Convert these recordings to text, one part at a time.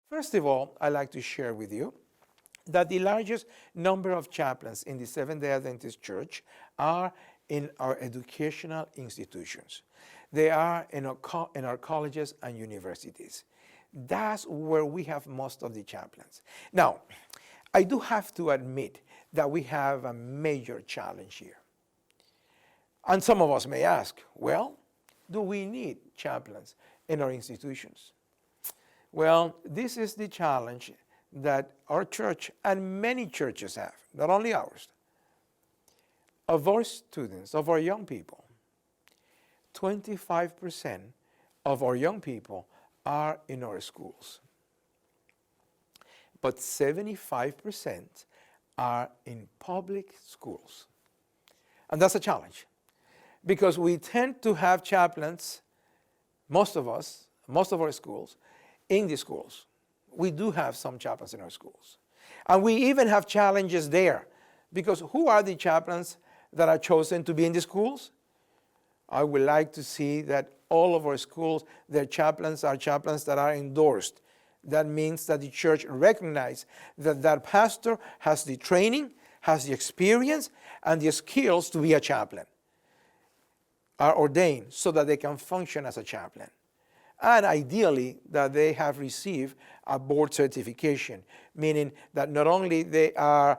First of all, I'd like to share with you that the largest number of chaplains in the Seventh-day Adventist Church are in our educational institutions. They are in our colleges and universities. That's where we have most of the chaplains. Now, I do have to admit that we have a major challenge here. And some of us may ask, well, do we need chaplains in our institutions? Well, this is the challenge that our church and many churches have, not only ours. Of our students, of our young people, 25% of our young people are in our schools. But 75% are in public schools. And that's a challenge because we tend to have chaplains, most of us, most of our schools, in the schools. We do have some chaplains in our schools. And we even have challenges there because who are the chaplains that are chosen to be in the schools? I would like to see that all of our schools, their chaplains are chaplains that are endorsed. That means that the church recognizes that that pastor has the training, has the experience, and the skills to be a chaplain, are ordained so that they can function as a chaplain. And ideally, that they have received a board certification, meaning that not only they are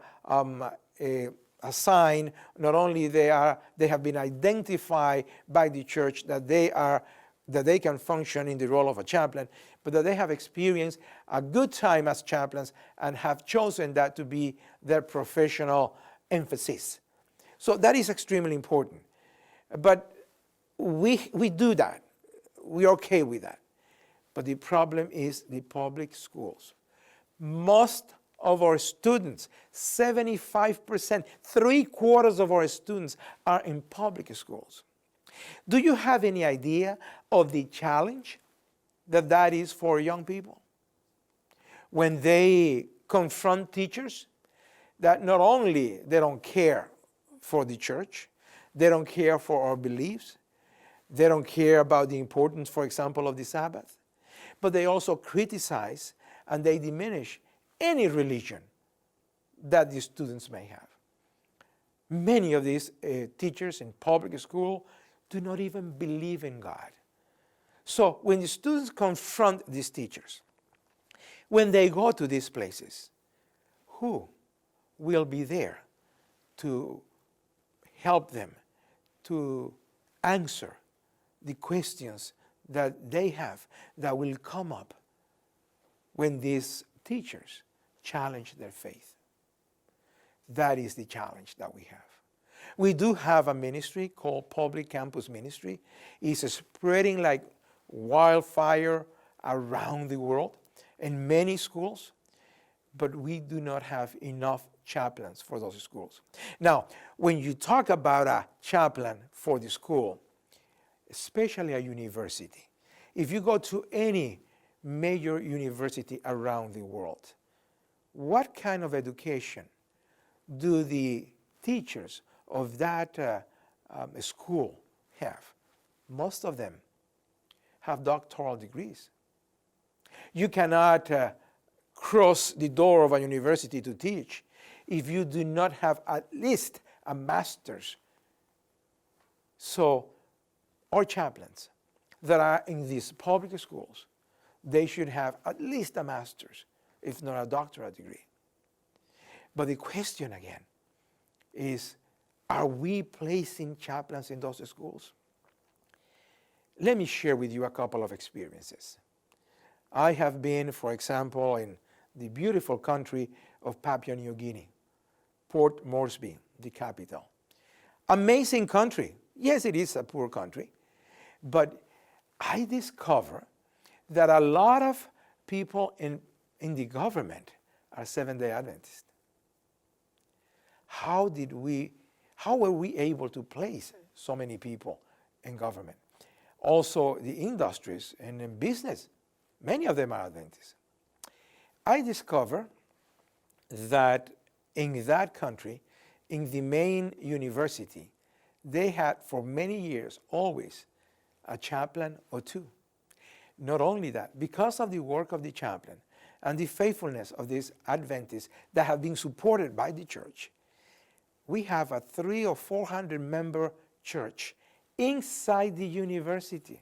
assigned, not only they have been identified by the church that they can function in the role of a chaplain, but that they have experienced a good time as chaplains and have chosen that to be their professional emphasis. So that is extremely important. But we do that. We're okay with that. But the problem is the public schools. Most of our students, 75%, 3/4 of our students are in public schools. Do you have any idea of the challenge that is for young people? When they confront teachers that not only they don't care for the church, they don't care for our beliefs, they don't care about the importance, for example, of the Sabbath, but they also criticize and they diminish any religion that the students may have. Many of these teachers in public school do not even believe in God. So when the students confront these teachers, when they go to these places, who will be there to help them to answer the questions that they have that will come up when these teachers challenge their faith? That is the challenge that we have. We do have a ministry called Public Campus Ministry. It's spreading like wildfire around the world in many schools, but we do not have enough chaplains for those schools. Now, when you talk about a chaplain for the school, especially a university, if you go to any major university around the world, what kind of education do the teachers of that school have? Most of them have doctoral degrees. You cannot cross the door of a university to teach if you do not have at least a master's. So our chaplains that are in these public schools, they should have at least a master's, if not a doctorate degree. But the question again is, are we placing chaplains in those schools? Let me share with you a couple of experiences. I have been, for example, in the beautiful country of Papua New Guinea, Port Moresby, the capital. Amazing country. Yes, it is a poor country, but I discover that a lot of people in the government are Seventh-day Adventists. How were we able to place so many people in government? Also, the industries and in business, many of them are Adventists. I discover that in that country, in the main university, they had for many years always a chaplain or two. Not only that, because of the work of the chaplain, and the faithfulness of these Adventists that have been supported by the church, we have a 300 or 400 member church inside the university.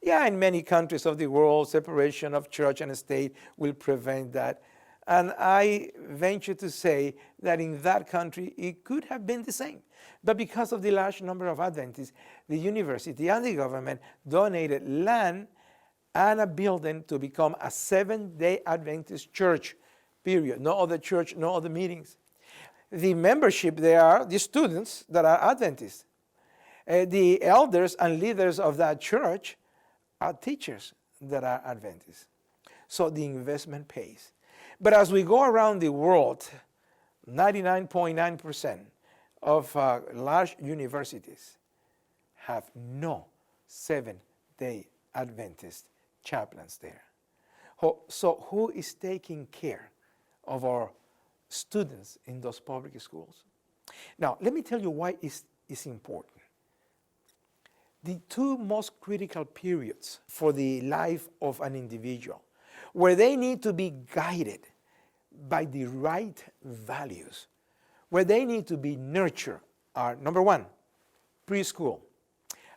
Yeah, in many countries of the world, separation of church and state will prevent that. And I venture to say that in that country, it could have been the same. But because of the large number of Adventists, the university and the government donated land and a building to become a 7-day Adventist church, period. No other church, no other meetings. The membership, they are the students that are Adventists. The elders and leaders of that church are teachers that are Adventists. So the investment pays. But as we go around the world, 99.9% of large universities have no 7-day Adventist chaplains there. So who is taking care of our students in those public schools? Now, let me tell you why it's important. The two most critical periods for the life of an individual, where they need to be guided by the right values, where they need to be nurtured, are number one, preschool.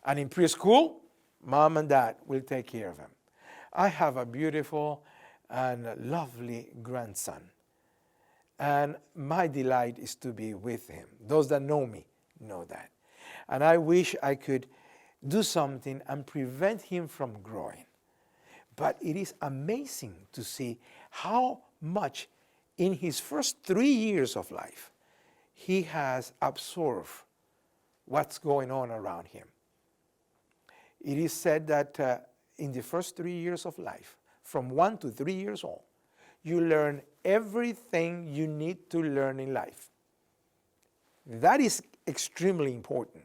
And in preschool, mom and dad will take care of them. I have a beautiful and lovely grandson, and my delight is to be with him. Those that know me know that. And I wish I could do something and prevent him from growing. But it is amazing to see how much in his first 3 years of life he has absorbed what's going on around him. It is said that in the first 3 years of life, from 1 to 3 years old, you learn everything you need to learn in life. That is extremely important,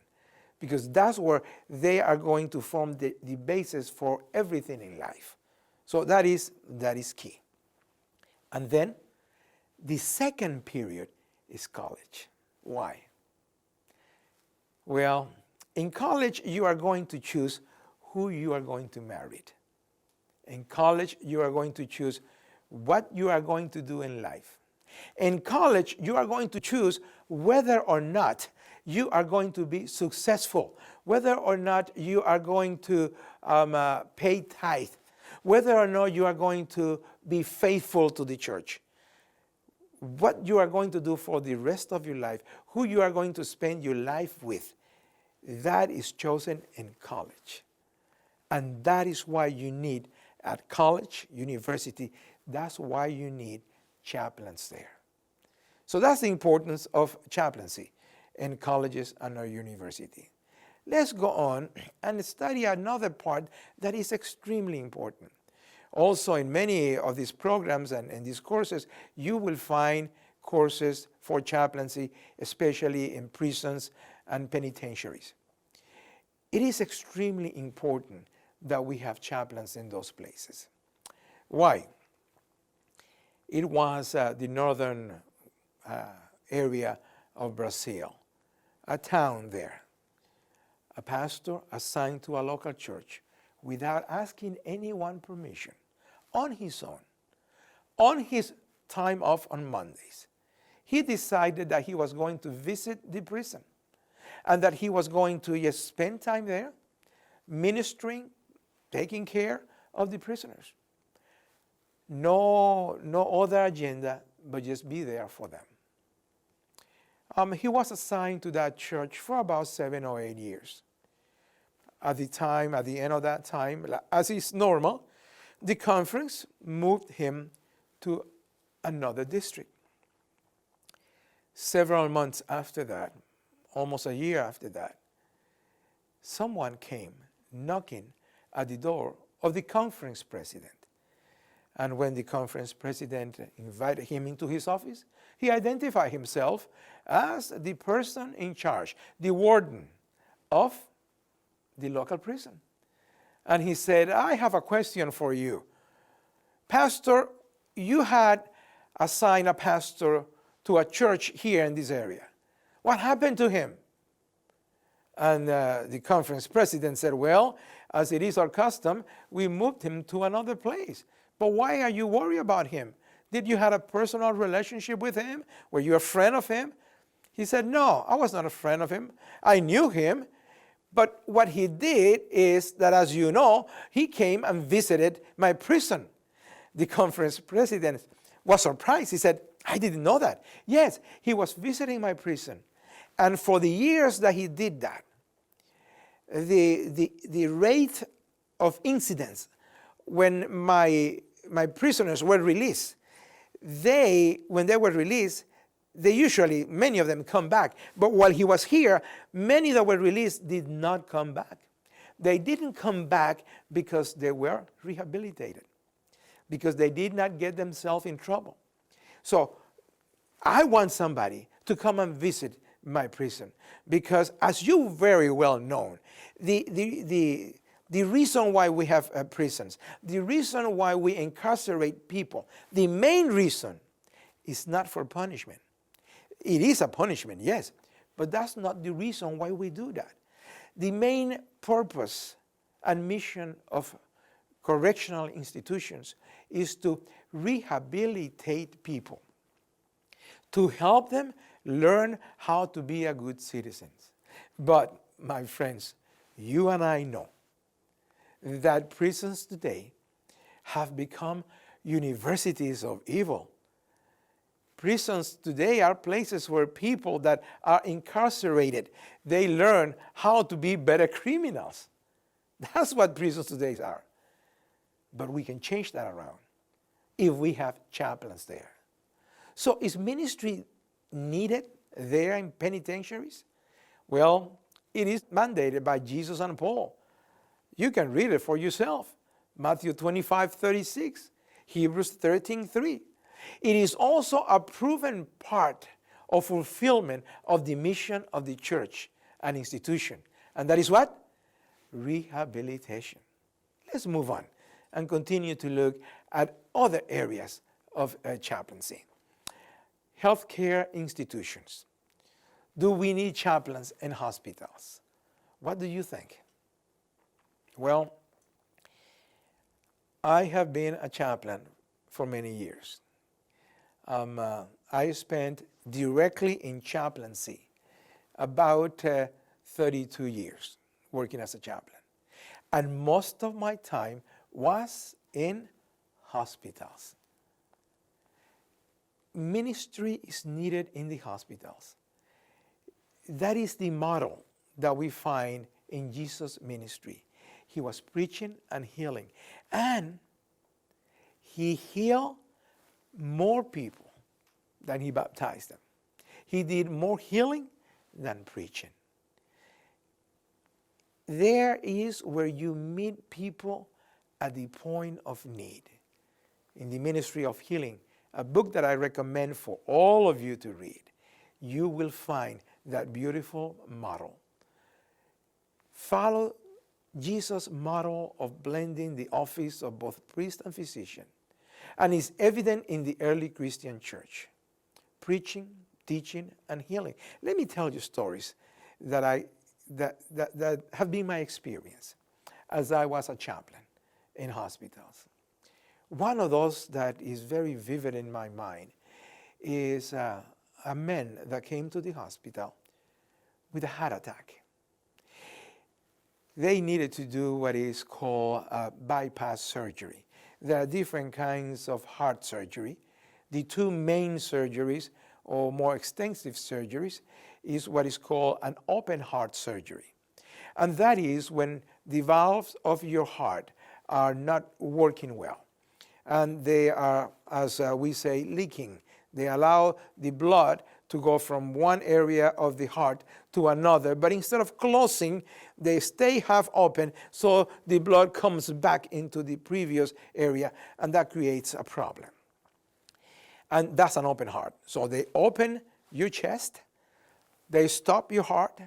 because that's where they are going to form the basis for everything in life. So that is key. And then the second period is college. Why? Well, in college, you are going to choose who you are going to marry. In college, you are going to choose what you are going to do in life. In college, you are going to choose whether or not you are going to be successful, whether or not you are going to pay tithe, whether or not you are going to be faithful to the church. What you are going to do for the rest of your life, who you are going to spend your life with, that is chosen in college. And that is why you need, at college, university, that's why you need chaplains there. So that's the importance of chaplaincy in colleges and our university. Let's go on and study another part that is extremely important. Also, in many of these programs and in these courses, you will find courses for chaplaincy, especially in prisons and penitentiaries. It is extremely important that we have chaplains in those places. Why? It was the northern area of Brazil, a town there. A pastor assigned to a local church without asking anyone permission, on his own, on his time off on Mondays. He decided that he was going to visit the prison and that he was going to just spend time there, ministering, taking care of the prisoners. No other agenda, but just be there for them. He was assigned to that church for about 7 or 8 years. At the end of that time, as is normal, the conference moved him to another district. Several months after that, almost a year after that, someone came knocking at the door of the conference president. And when the conference president invited him into his office, he identified himself as the person in charge, the warden of the local prison. And he said, I have a question for you. Pastor, you had assigned a pastor to a church here in this area. What happened to him? And the conference president said, well, as it is our custom, we moved him to another place. But why are you worried about him? Did you have a personal relationship with him? Were you a friend of him? He said, no, I was not a friend of him. I knew him. But what he did is that, as you know, he came and visited my prison. The conference president was surprised. He said, I didn't know that. Yes, he was visiting my prison. And for the years that he did that, the rate of incidents when my prisoners were released, when they were released, they usually, many of them come back. But while he was here, many that were released did not come back. They didn't come back because they were rehabilitated, because they did not get themselves in trouble. So I want somebody to come and visit my prison, because as you very well know, the reason why we have prisons, the reason why we incarcerate people, the main reason is not for punishment. It is a punishment, yes, but that's not the reason why we do that. The main purpose and mission of correctional institutions is to rehabilitate people, to help them learn how to be a good citizens. But, my friends, you and I know that prisons today have become universities of evil. Prisons today are places where people that are incarcerated, they learn how to be better criminals. That's what prisons today are. But we can change that around if we have chaplains there. So is ministry needed there in penitentiaries? Well, it is mandated by Jesus and Paul. You can read it for yourself. Matthew 25:36, Hebrews 13:3. It is also a proven part of fulfillment of the mission of the church and institution. And that is what? Rehabilitation. Let's move on and continue to look at other areas of chaplaincy. Healthcare institutions. Do we need chaplains in hospitals? What do you think? Well, I have been a chaplain for many years. I spent directly in chaplaincy about 32 years working as a chaplain. And most of my time was in hospitals. Ministry is needed in the hospitals. That is the model that we find in Jesus' ministry. He was preaching and healing. And he healed more people than he baptized them. He did more healing than preaching. There is where you meet people at the point of need. In the ministry of healing, a book that I recommend for all of you to read, you will find that beautiful model. Follow Jesus' model of blending the office of both priest and physician, and is evident in the early Christian church. Preaching, teaching, and healing. Let me tell you stories that have been my experience as I was a chaplain in hospitals. One of those that is very vivid in my mind is a man that came to the hospital with a heart attack. They needed to do what is called bypass surgery. There are different kinds of heart surgery. The two main surgeries, or more extensive surgeries, is what is called an open heart surgery. And that is when the valves of your heart are not working well. And they are, as we say, leaking. They allow the blood to go from one area of the heart to another, but instead of closing, they stay half open, so the blood comes back into the previous area, and that creates a problem. And that's an open heart. So they open your chest, they stop your heart,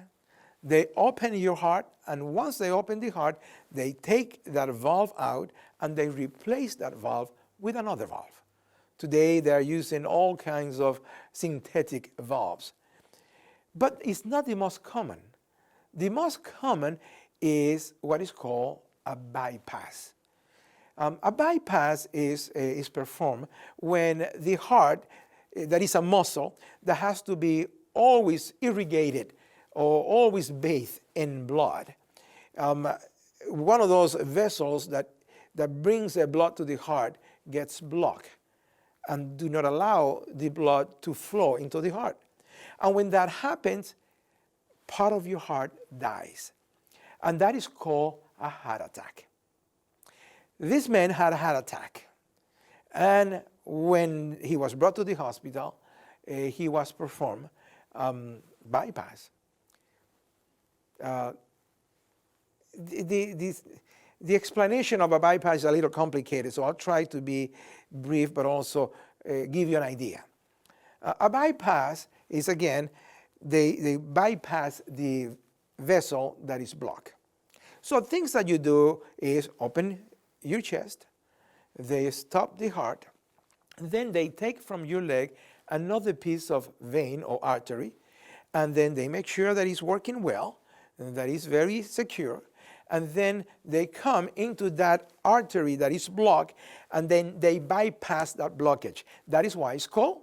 they open your heart, and once they open the heart, they take that valve out and they replace that valve with another valve. Today they are using all kinds of synthetic valves. But it's not the most common. The most common is what is called a bypass. A bypass is performed when the heart, that is a muscle, that has to be always irrigated or always bathed in blood. One of those vessels that brings the blood to the heart gets blocked and do not allow the blood to flow into the heart. And when that happens, part of your heart dies. And that is called a heart attack. This man had a heart attack. And when he was brought to the hospital, he was performed bypass. The explanation of a bypass is a little complicated, so I'll try to be brief but also give you an idea. A bypass is, again, they bypass the vessel that is blocked. So things that you do is open your chest, they stop the heart, then they take from your leg another piece of vein or artery, and then they make sure that it's working well, and that it's very secure, and then they come into that artery that is blocked, and then they bypass that blockage. That is why it's called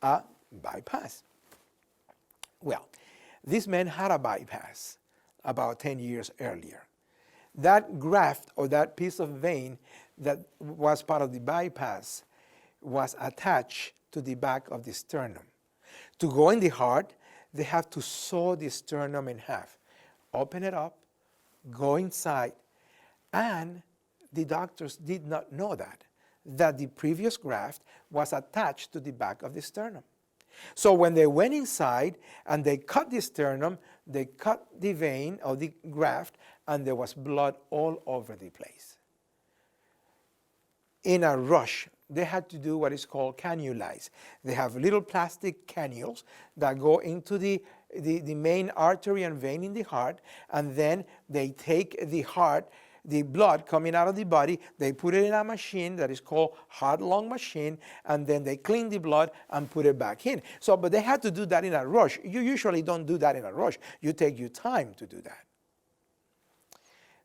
a bypass. Well, this man had a bypass about 10 years earlier. That graft or that piece of vein that was part of the bypass was attached to the back of the sternum. To go in the heart, they have to saw the sternum in half, open it up, go inside, and the doctors did not know that the previous graft was attached to the back of the sternum. So when they went inside and they cut the sternum, they cut the vein or the graft, and there was blood all over the place. In a rush, they had to do what is called cannulize. They have little plastic cannules that go into the main artery and vein in the heart, and then they take the heart, the blood coming out of the body, they put it in a machine that is called heart-lung machine, and then they clean the blood and put it back in. So, but they had to do that in a rush. You usually don't do that in a rush. You take your time to do that.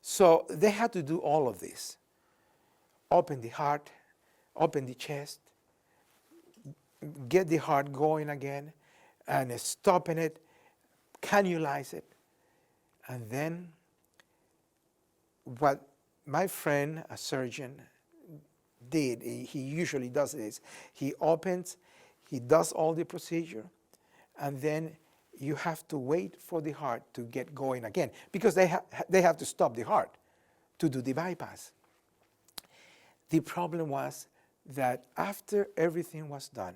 So they had to do all of this. Open the heart, open the chest, get the heart going again, and stopping it, cannulize it. And then what my friend, a surgeon, did, he usually does this, he opens, he does all the procedure, and then you have to wait for the heart to get going again, because they have to stop the heart to do the bypass. The problem was that after everything was done,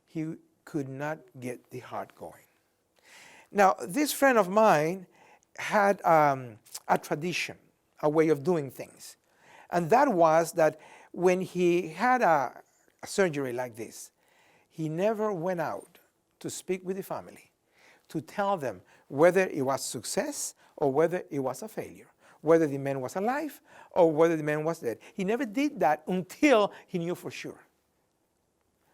he could not get the heart going. Now, this friend of mine had a tradition, a way of doing things. And that was that when he had a surgery like this, he never went out to speak with the family, to tell them whether it was success or whether it was a failure, whether the man was alive or whether the man was dead. He never did that until he knew for sure.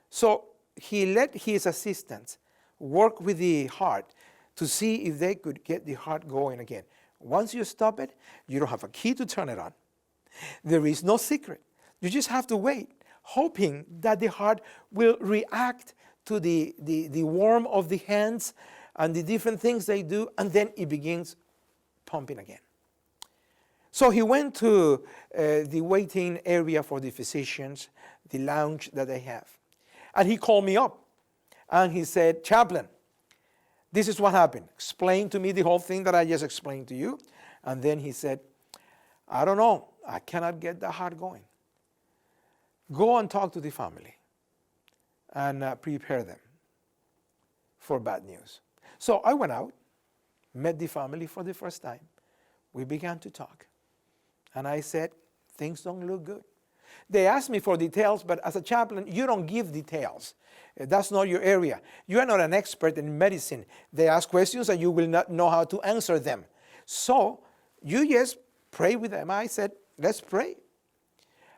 So he let his assistants work with the heart to see if they could get the heart going again. Once you stop it, you don't have a key to turn it on. There is no secret. You just have to wait, hoping that the heart will react to the warmth of the hands and the different things they do, and then it begins pumping again. So he went to the waiting area for the physicians, the lounge that they have. And he called me up and he said, "Chaplain, this is what happened. Explain to me the whole thing that I just explained to you." And then he said, "I don't know. I cannot get the heart going. Go and talk to the family and prepare them for bad news." So I went out, met the family for the first time. We began to talk. And I said, "Things don't look good." They asked me for details, but as a chaplain, you don't give details. That's not your area. You are not an expert in medicine. They ask questions and you will not know how to answer them. So you just pray with them. I said, "Let's pray."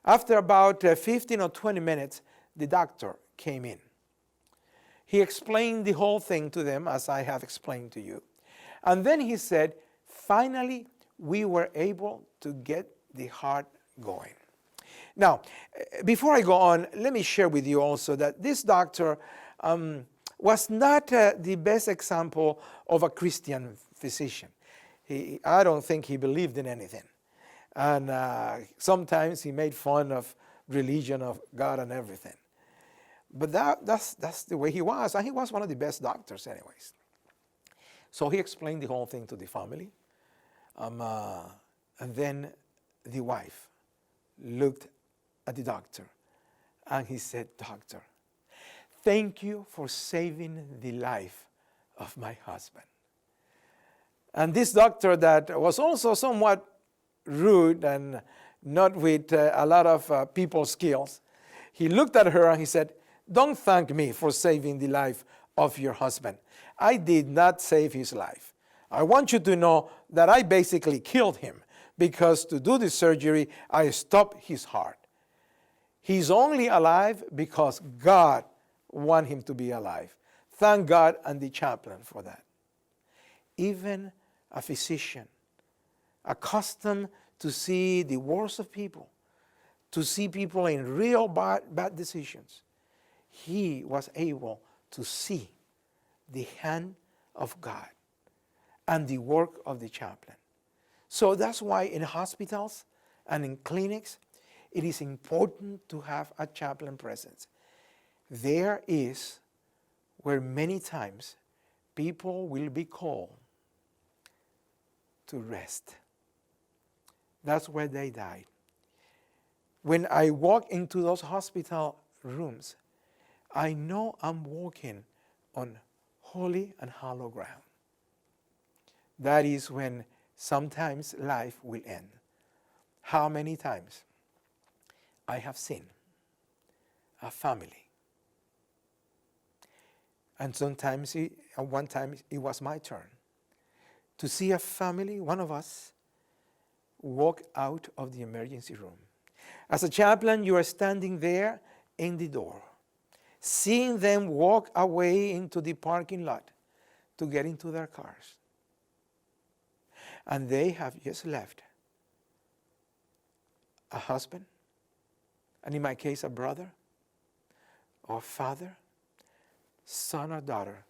After about 15 or 20 minutes, the doctor came in. He explained the whole thing to them as I have explained to you. And then he said, "Finally, we were able to get the heart going. Now, before I go on, let me share with you also that this doctor was not the best example of a Christian physician. I don't think he believed in anything. And sometimes he made fun of religion, of God and everything. But that's the way he was. And he was one of the best doctors anyways. So he explained the whole thing to the family. And then the wife looked at the doctor and he said, "Doctor, thank you for saving the life of my husband." And this doctor that was also somewhat rude and not with a lot of people skills, he looked at her and he said, "Don't thank me for saving the life of your husband. I did not save his life. I want you to know that I basically killed him because to do the surgery, I stopped his heart. He's only alive because God wanted him to be alive. Thank God and the chaplain for that." Even a physician, accustomed to see the worst of people, to see people in real bad decisions, he was able to see the hand of God and the work of the chaplain. So that's why in hospitals and in clinics, it is important to have a chaplain presence. There is where many times people will be called to rest. That's where they died. When I walk into those hospital rooms, I know I'm walking on holy and hollow ground. That is when sometimes life will end. How many times I have seen a family, and sometimes at one time it was my turn to see a family, one of us, walk out of the emergency room. As a chaplain, you are standing there in the door, seeing them walk away into the parking lot to get into their cars. And they have just left a husband, and in my case, a brother, or father, son or daughter,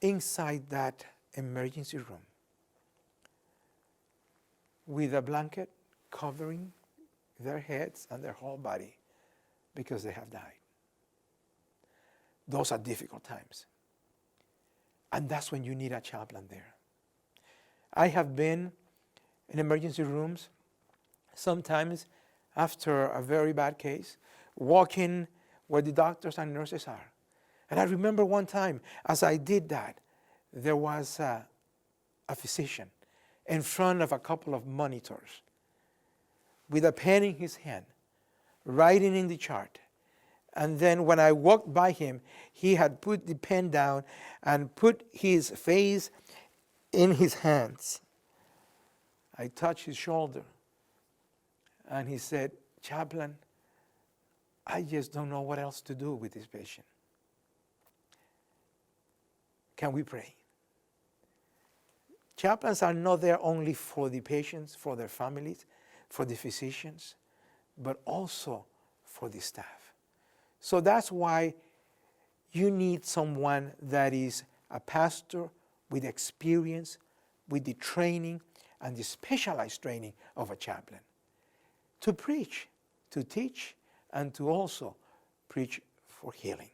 inside that emergency room with a blanket covering their heads and their whole body because they have died. Those are difficult times. And that's when you need a chaplain there. I have been in emergency rooms, sometimes after a very bad case, walking where the doctors and nurses are. And I remember one time, as I did that, there was a physician in front of a couple of monitors with a pen in his hand, writing in the chart. And then when I walked by him, he had put the pen down and put his face in his hands. I touched his shoulder, and he said, "Chaplain, I just don't know what else to do with this patient. Can we pray?" Chaplains are not there only for the patients, for their families, for the physicians, but also for the staff. So that's why you need someone that is a pastor with experience, with the training and the specialized training of a chaplain to preach, to teach, and to also preach for healing.